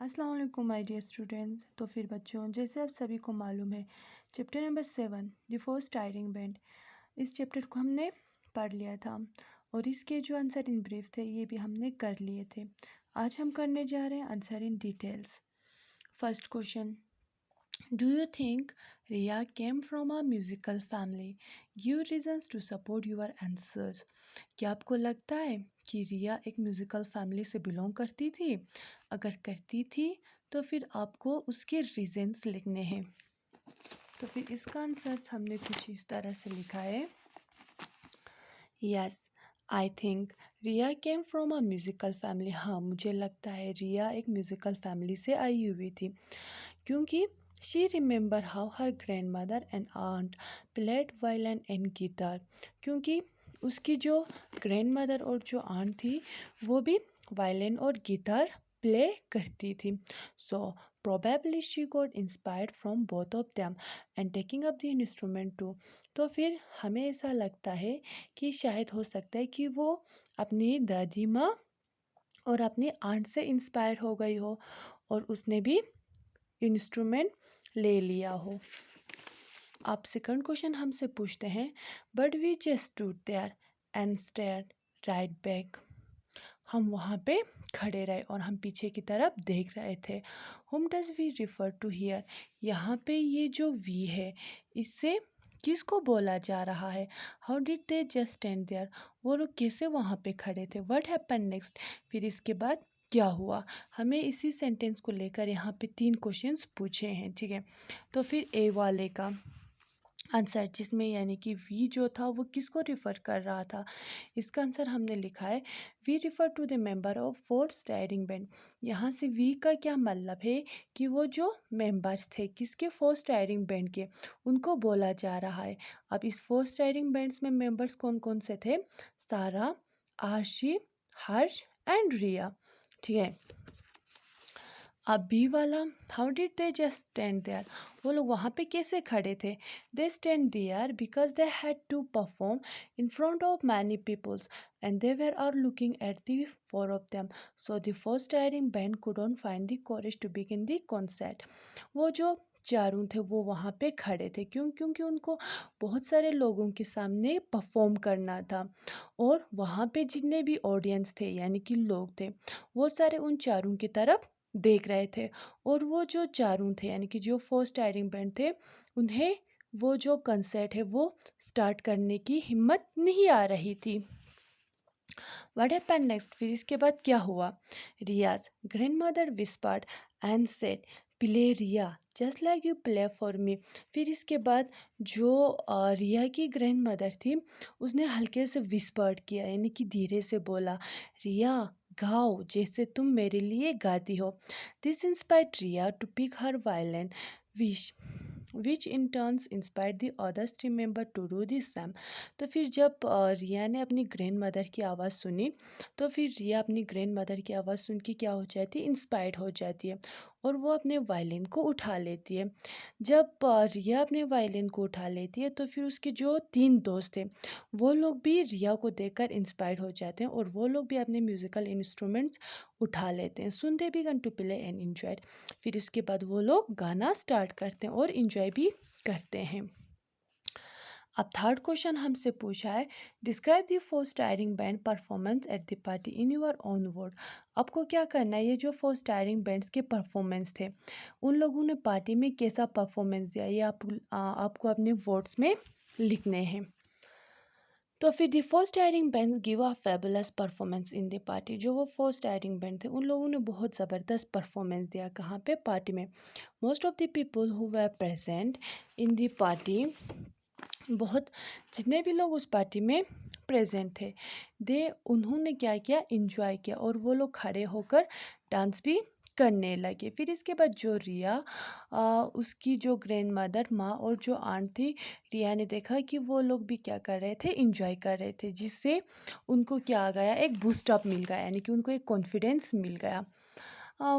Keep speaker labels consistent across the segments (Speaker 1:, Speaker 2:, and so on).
Speaker 1: अस्सलाम वालेकुम my dear students. तो फिर बच्चों, जैसे आप सभी को मालूम है, chapter number 7 the first tiring band, इस चैप्टर को हमने पढ़ लिया था और इसके जो आंसर इन ब्रीफ थे ये भी हमने कर लिए थे। आज हम करने जा रहे हैं answer in details. First question, do you think Riya came from a musical family? Give reasons to support your answers. क्या आपको लगता है कि रिया एक म्यूजिकल फैमिली से बिलोंग करती थी? अगर करती थी तो फिर आपको उसके रीजंस लिखने हैं। तो फिर इसका आंसर हमने कुछ इस तरह से लिखा है। Yes, I think Riya came from a musical family. हाँ, मुझे लगता है रिया एक म्यूजिकल फैमिली से आई हुई थी, क्योंकि she remember how her grandmother and aunt played violin and guitar. क्योंकि उसकी जो ग्रैंड मदर और जो आंट थी वो भी वायलिन और गिटार प्ले करती थी। So probably she got inspired from both of them and taking up the instrument too. तो फिर हमें ऐसा लगता है कि शायद हो सकता है कि वो अपनी दादी माँ और अपनी आंट से इंस्पायर हो गई हो और उसने भी इंस्ट्रूमेंट ले लिया हो। अब सेकंड क्वेश्चन हमसे पूछते हैं, but we just stood there and stared right back. हम वहाँ पे खड़े रहे और हम पीछे की तरफ देख रहे थे। Whom does we refer to here? यहाँ पे ये जो वी है इससे किसको बोला जा रहा है? How did they just stand there? वो लोग कैसे वहाँ पे खड़े थे? What happen next? फिर इसके बाद क्या हुआ? हमें इसी सेंटेंस को लेकर यहाँ पे 3 क्वेश्चंस पूछे हैं, ठीक है। तो फिर ए वाले का आंसर, जिसमें यानी कि वी जो था वो किसको रिफ़र कर रहा था, इसका आंसर हमने लिखा है we refer to the member of fourth tiring band. यहाँ से वी का क्या मतलब है कि वो जो मेंबर्स थे किसके फोर्थ टायरिंग बैंड के, उनको बोला जा रहा है। अब इस फोर्थ टायरिंग बैंड्स में मेंबर्स कौन कौन से थे? सारा, आशी, हर्ष एंड रिया, ठीक है। अब बी वाला, how did they just stand there? वो लोग वहाँ पे कैसे खड़े थे? They stand there because they had to perform in front of many peoples and they were are looking at the four of them, so the first tiring band couldn't find the courage to begin the concert. वो जो चारों थे वो वहाँ पे खड़े थे, क्योंकि उनको बहुत सारे लोगों के सामने परफॉर्म करना था और वहाँ पे जितने भी ऑडियंस थे यानी कि लोग थे वो सारे उन चारों की तरफ देख रहे थे। और वो जो चारों थे यानी कि जो फर्स्ट टायरिंग बैंड थे उन्हें वो जो कंसर्ट है वो स्टार्ट करने की हिम्मत नहीं आ रही थी। What happened next? फिर इसके बाद क्या हुआ? Riya's grandmother whispered and said, play Riya just like you play for me. फिर इसके बाद जो रिया की ग्रैंड मदर थी उसने हल्के से विस्पर्ड किया यानी कि धीरे से बोला, रिया गाओ जैसे तुम मेरे लिए गाती हो। This inspired Riya to pick her violin wish which in turns inspired the others team member to do this same. तो फिर जब रिया ने अपनी ग्रैंड मदर की आवाज़ सुनी तो फिर रिया अपनी ग्रैंड मदर की आवाज़ सुन के क्या हो जाती है? इंस्पायर्ड हो जाती है और वो अपने वायलिन को उठा लेती है। जब रिया अपने वायलिन को उठा लेती है तो फिर उसके जो 3 दोस्त थे वो लोग भी रिया को देखकर इंस्पायर्ड हो जाते हैं और वो लोग भी अपने म्यूज़िकल इंस्ट्रूमेंट्स उठा लेते हैं। Soon they began to play and enjoy. फिर उसके बाद वो लोग गाना स्टार्ट करते हैं और इंजॉय भी करते हैं। अब थर्ड क्वेश्चन हमसे पूछा है, describe the first tiring band performance at the party in your own word. आपको क्या करना है? ये जो फर्स्ट टायरिंग बैंड्स के परफॉर्मेंस थे उन लोगों ने पार्टी में कैसा परफॉर्मेंस दिया ये आपको अपने वर्ड्स में लिखने हैं। तो फिर the first tiring band give a fabulous performance in the party. जो वो फर्स्ट टायरिंग बैंड थे उन लोगों ने बहुत ज़बरदस्त परफॉर्मेंस दिया। कहाँ पे? पार्टी में। Most of the people who were present in the party, बहुत जितने भी लोग उस पार्टी में प्रेजेंट थे उन्होंने क्या किया? इंजॉय किया और वो लोग खड़े होकर डांस भी करने लगे। फिर इसके बाद जो रिया उसकी जो ग्रैंड मदर माँ और जो आंट थी, रिया ने देखा कि वो लोग भी क्या कर रहे थे? इंजॉय कर रहे थे, जिससे उनको क्या आ गया? एक बूस्ट अप मिल गया यानी कि उनको एक कॉन्फिडेंस मिल गया।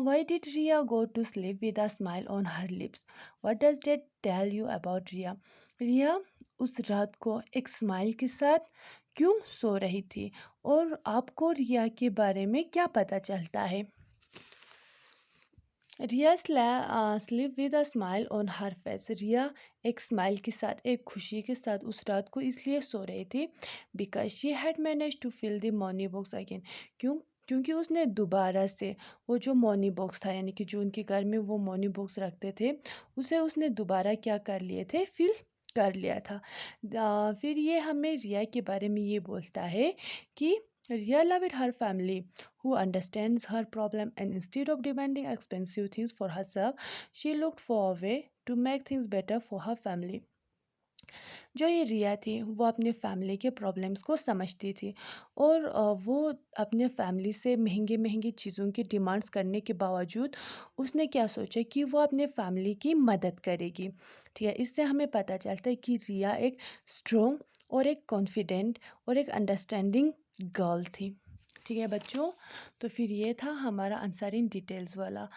Speaker 1: Why did Ria go to sleep with a smile on her lips? What does that tell you about Ria? रिया उस रात को एक स्माइल के साथ क्यों सो रही थी और आपको रिया के बारे में क्या पता चलता है? Riya sleep with a smile on her face. Riya एक स्माइल के साथ, एक खुशी के साथ उस रात को इसलिए सो रही थी because she had manage to fill the money box again. क्यों? क्योंकि उसने दोबारा से वो जो मनी बॉक्स था, यानी कि जो उनके घर में वो मनी बॉक्स रखते थे, उसे उसने दोबारा क्या कर लिए थे, फिल कर लिया था। फिर ये हमें रिया के बारे में ये बोलता है कि रिया loved her family who understands her problem, and instead of demanding expensive things for herself, she looked for a way to make things better for her family. जो ये रिया थी वो अपने फैमिली के प्रॉब्लम्स को समझती थी, और वो अपने फैमिली से महंगे महंगे चीज़ों की डिमांड्स करने के बावजूद उसने क्या सोचा कि वो अपने फैमिली की मदद करेगी। ठीक है, इससे हमें पता चलता है कि रिया एक स्ट्रोंग और एक कॉन्फिडेंट और एक अंडरस्टैंडिंग गर्ल थी। ठीक है बच्चों, तो फिर ये था हमारा आंसर इन डिटेल्स वाला।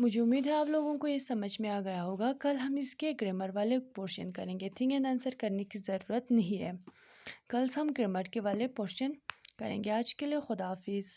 Speaker 1: मुझे उम्मीद है आप लोगों को ये समझ में आ गया होगा। कल हम इसके ग्रामर वाले पोर्शन करेंगे, थिंक एंड आंसर करने की ज़रूरत नहीं है। कल हम ग्रामर के वाले पोर्शन करेंगे। आज के लिए खुदा हाफिज़।